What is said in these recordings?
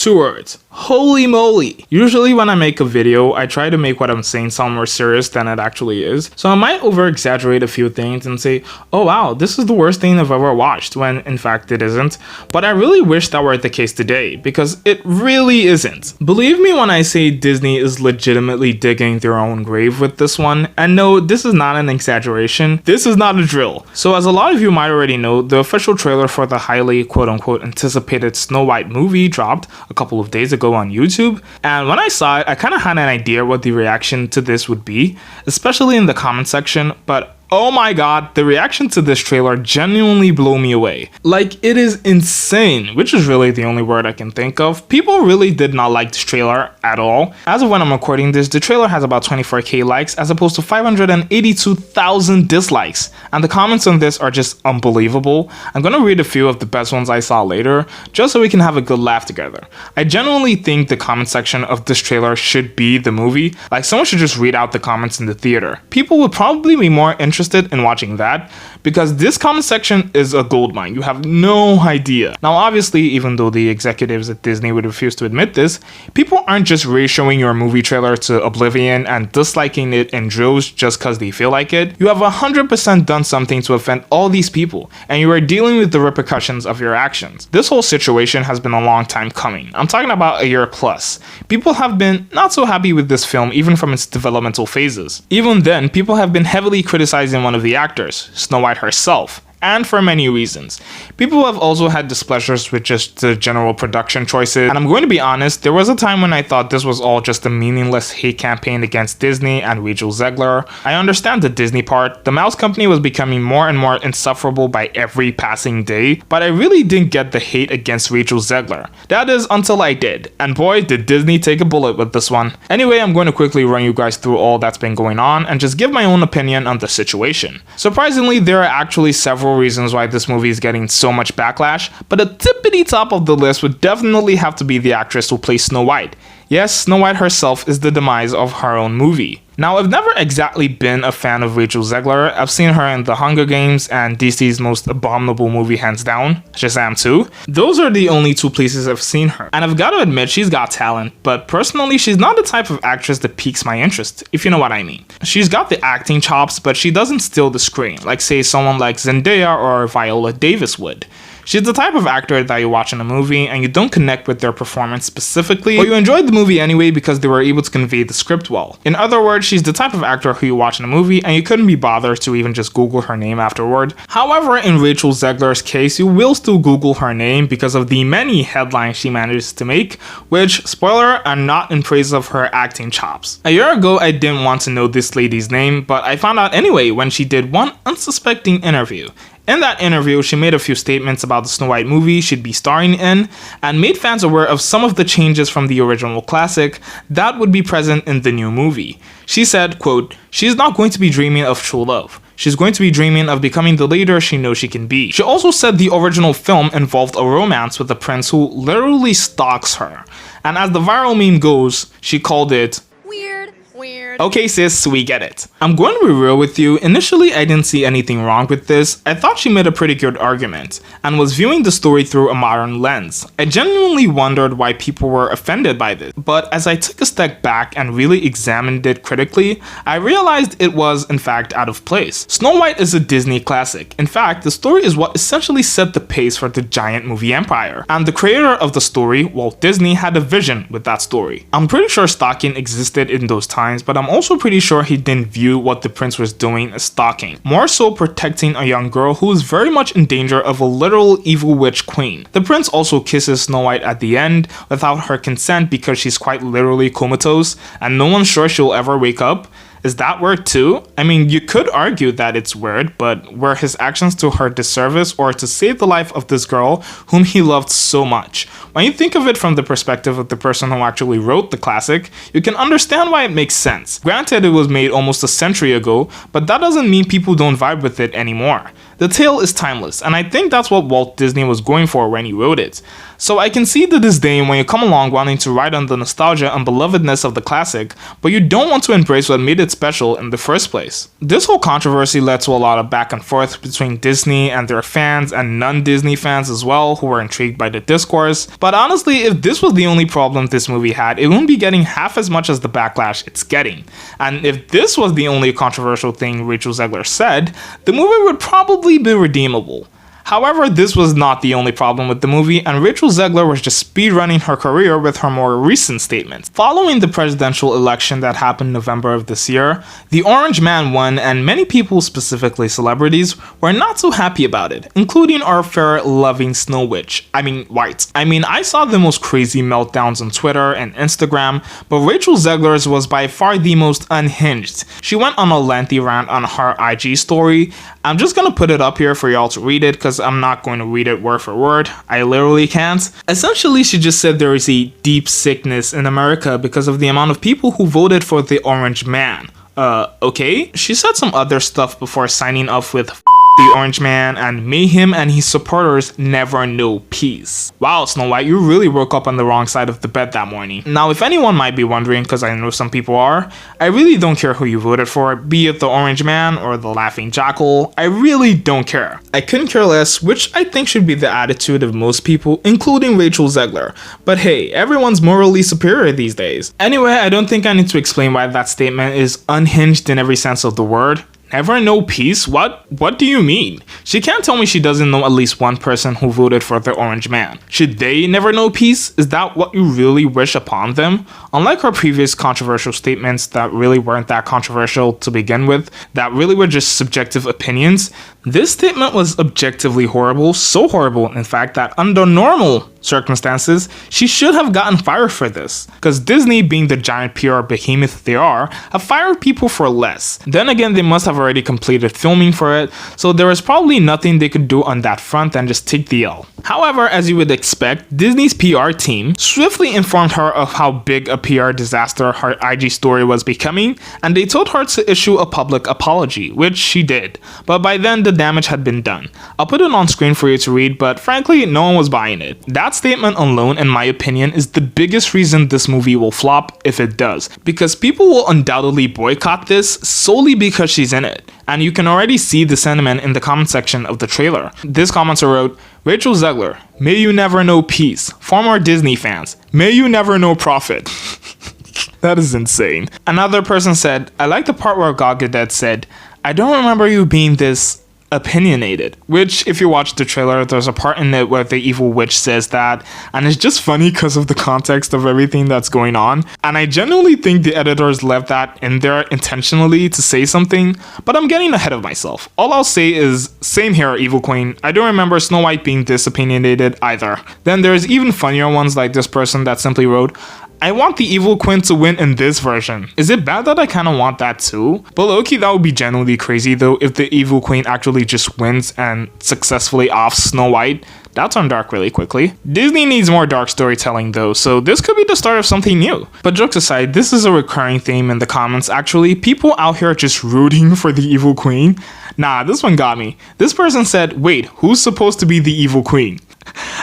2 words. Holy moly! Usually when I make a video, I try to make what I'm saying sound more serious than it actually is. So I might over-exaggerate a few things and say, oh wow, this is the worst thing I've ever watched, when in fact it isn't. But I really wish that were the case today, because it really isn't. Believe me when I say Disney is legitimately digging their own grave with this one. And no, this is not an exaggeration. This is not a drill. So as a lot of you might already know, the official trailer for the highly quote-unquote anticipated Snow White movie dropped a couple of days ago on YouTube, and when I saw it, I kind of had an idea what the reaction to this would be, especially in the comment section, but oh my god, the reaction to this trailer genuinely blew me away. Like, it is insane, which is really the only word I can think of. People really did not like this trailer at all. As of when I'm recording this, the trailer has about 24k likes as opposed to 582,000 dislikes, and the comments on this are just unbelievable. I'm gonna read a few of the best ones I saw later, just so we can have a good laugh together. I genuinely think the comment section of this trailer should be the movie. Like, someone should just read out the comments in the theater. People would probably be more interested in watching that, because this comment section is a goldmine. You have no idea. Now obviously, even though the executives at Disney would refuse to admit this, people aren't just re-showing your movie trailer to oblivion and disliking it in droves just because they feel like it. You have 100% done something to offend all these people, and you are dealing with the repercussions of your actions. This whole situation has been a long time coming. I'm talking about a year plus. People have been not so happy with this film even from its developmental phases. Even then, people have been heavily criticizing one of the actors, Snow White herself, and for many reasons. People have also had displeasures with just the general production choices, and I'm going to be honest, there was a time when I thought this was all just a meaningless hate campaign against Disney and Rachel Zegler. I understand the Disney part. The mouse company was becoming more and more insufferable by every passing day, but I really didn't get the hate against Rachel Zegler. That is, until I did, and boy did Disney take a bullet with this one. Anyway, I'm going to quickly run you guys through all that's been going on and just give my own opinion on the situation. Surprisingly, there are actually several reasons why this movie is getting so much backlash, but a tippity top of the list would definitely have to be the actress who plays Snow White. Yes, Snow White herself is the demise of her own movie. Now, I've never exactly been a fan of Rachel Zegler. I've seen her in The Hunger Games and DC's most abominable movie hands down, Shazam 2. Those are the only two places I've seen her. And I've got to admit, she's got talent, but personally, she's not the type of actress that piques my interest, if you know what I mean. She's got the acting chops, but she doesn't steal the screen, like say someone like Zendaya or Viola Davis would. She's the type of actor that you watch in a movie and you don't connect with their performance specifically, but you enjoyed the movie anyway because they were able to convey the script well. In other words, she's the type of actor who you watch in a movie and you couldn't be bothered to even just Google her name afterward. However, in Rachel Zegler's case, you will still Google her name because of the many headlines she manages to make, which, spoiler, are not in praise of her acting chops. A year ago, I didn't want to know this lady's name, but I found out anyway when she did one unsuspecting interview. In that interview, she made a few statements about the Snow White movie she'd be starring in, and made fans aware of some of the changes from the original classic that would be present in the new movie. She said, quote, "She's not going to be dreaming of true love. She's going to be dreaming of becoming the leader she knows she can be." She also said the original film involved a romance with a prince who literally stalks her. And as the viral meme goes, she called it weird. Okay sis, we get it. I'm going to be real with you, initially I didn't see anything wrong with this. I thought she made a pretty good argument, and was viewing the story through a modern lens. I genuinely wondered why people were offended by this, but as I took a step back and really examined it critically, I realized it was in fact out of place. Snow White is a Disney classic. In fact, the story is what essentially set the pace for the giant movie empire, and the creator of the story, Walt Disney, had a vision with that story. I'm pretty sure stalking existed in those times, but I'm also pretty sure he didn't view what the prince was doing as stalking, more so protecting a young girl who is very much in danger of a literal evil witch queen. The prince also kisses Snow White at the end without her consent because she's quite literally comatose and no one's sure she'll ever wake up. Is that weird too? I mean, you could argue that it's weird, but were his actions to her disservice or to save the life of this girl whom he loved so much? When you think of it from the perspective of the person who actually wrote the classic, you can understand why it makes sense. Granted, it was made almost a century ago, but that doesn't mean people don't vibe with it anymore. The tale is timeless, and I think that's what Walt Disney was going for when he wrote it. So I can see the disdain when you come along wanting to ride on the nostalgia and belovedness of the classic, but you don't want to embrace what made it special in the first place. This whole controversy led to a lot of back and forth between Disney and their fans and non-Disney fans as well, who were intrigued by the discourse. But honestly, if this was the only problem this movie had, it wouldn't be getting half as much as the backlash it's getting. And if this was the only controversial thing Rachel Zegler said, the movie would probably be redeemable. However, this was not the only problem with the movie, and Rachel Zegler was just speedrunning her career with her more recent statements. Following the presidential election that happened in November of this year, the Orange Man won, and many people, specifically celebrities, were not so happy about it, including our fair-loving Snow Witch. White. I saw the most crazy meltdowns on Twitter and Instagram, but Rachel Zegler's was by far the most unhinged. She went on a lengthy rant on her IG story. I'm just gonna put it up here for y'all to read it, because I'm not going to read it word for word. I literally can't. Essentially, she just said there is a deep sickness in America because of the amount of people who voted for the Orange Man. Okay? She said some other stuff before signing off with the Orange Man and may him and his supporters never know peace. Wow, Snow White, you really woke up on the wrong side of the bed that morning. Now, if anyone might be wondering, because I know some people are, I really don't care who you voted for, be it the Orange Man or the Laughing Jackal. I really don't care. I couldn't care less, which I think should be the attitude of most people, including Rachel Zegler. But hey, everyone's morally superior these days. Anyway, I don't think I need to explain why that statement is unhinged in every sense of the word. Never know peace? What do you mean? She can't tell me she doesn't know at least one person who voted for the Orange Man. Should they never know peace? Is that what you really wish upon them? Unlike her previous controversial statements that really weren't that controversial to begin with, that really were just subjective opinions, this statement was objectively horrible, so horrible in fact that under normal circumstances, she should have gotten fired for this. Because Disney, being the giant PR behemoth they are, have fired people for less. Then again, they must have already completed filming for it, so there is probably nothing they could do on that front than just take the L. However, as you would expect, Disney's PR team swiftly informed her of how big a PR disaster her IG story was becoming, and they told her to issue a public apology, which she did. But by then, the damage had been done. I'll put it on screen for you to read, but frankly, no one was buying it. That statement alone, in my opinion, is the biggest reason this movie will flop if it does, because people will undoubtedly boycott this solely because she's in it. And you can already see the sentiment in the comment section of the trailer. This commenter wrote, Rachel Zegler, may you never know peace. Former Disney fans, may you never know profit. That is insane. Another person said, I like the part where Gal Gadot said, I don't remember you being this opinionated, which if you watch the trailer, there's a part in it where the evil witch says that, and it's just funny because of the context of everything that's going on, and I genuinely think the editors left that in there intentionally to say something, but I'm getting ahead of myself. All I'll say is, same here, Evil Queen. I don't remember Snow White being this opinionated either. Then there's even funnier ones like this person that simply wrote, I want the Evil Queen to win in this version. Is it bad that I kinda want that too? But low-key, that would be genuinely crazy though if the Evil Queen actually just wins and successfully offs Snow White. That turned dark really quickly. Disney needs more dark storytelling though, so this could be the start of something new. But jokes aside, this is a recurring theme in the comments actually. People out here just rooting for the Evil Queen. Nah, this one got me. This person said, wait, who's supposed to be the Evil Queen?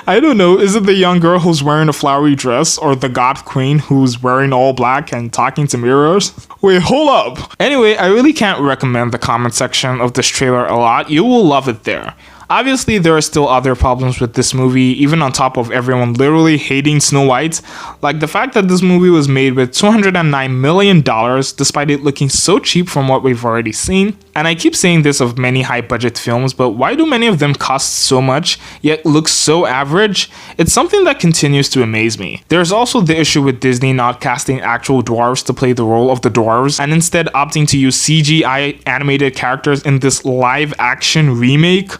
I don't know, is it the young girl who's wearing a flowery dress or the goth queen who's wearing all black and talking to mirrors? Wait, hold up! Anyway, I really can't recommend the comment section of this trailer a lot. You will love it there. Obviously, there are still other problems with this movie, even on top of everyone literally hating Snow White. Like the fact that this movie was made with $209 million, despite it looking so cheap from what we've already seen. And I keep saying this of many high-budget films, but why do many of them cost so much, yet look so average? It's something that continues to amaze me. There's also the issue with Disney not casting actual dwarves to play the role of the dwarves, and instead opting to use CGI animated characters in this live-action remake.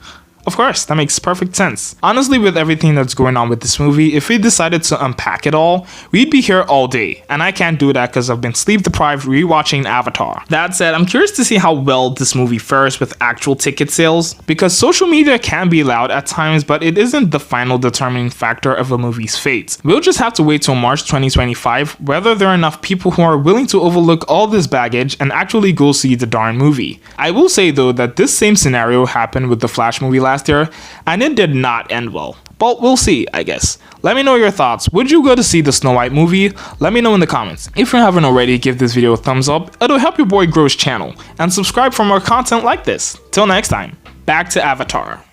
Of course, that makes perfect sense. Honestly, with everything that's going on with this movie, if we decided to unpack it all, we'd be here all day, and I can't do that because I've been sleep deprived rewatching Avatar. That said, I'm curious to see how well this movie fares with actual ticket sales, because social media can be loud at times, but it isn't the final determining factor of a movie's fate. We'll just have to wait till March 2025 whether there are enough people who are willing to overlook all this baggage and actually go see the darn movie. I will say though that this same scenario happened with the Flash movie last year, and it did not end well. But we'll see, I guess. Let me know your thoughts. Would you go to see the Snow White movie? Let me know in the comments. If you haven't already, give this video a thumbs up. It'll help your boy grow his channel. And subscribe for more content like this. Till next time, back to Avatar.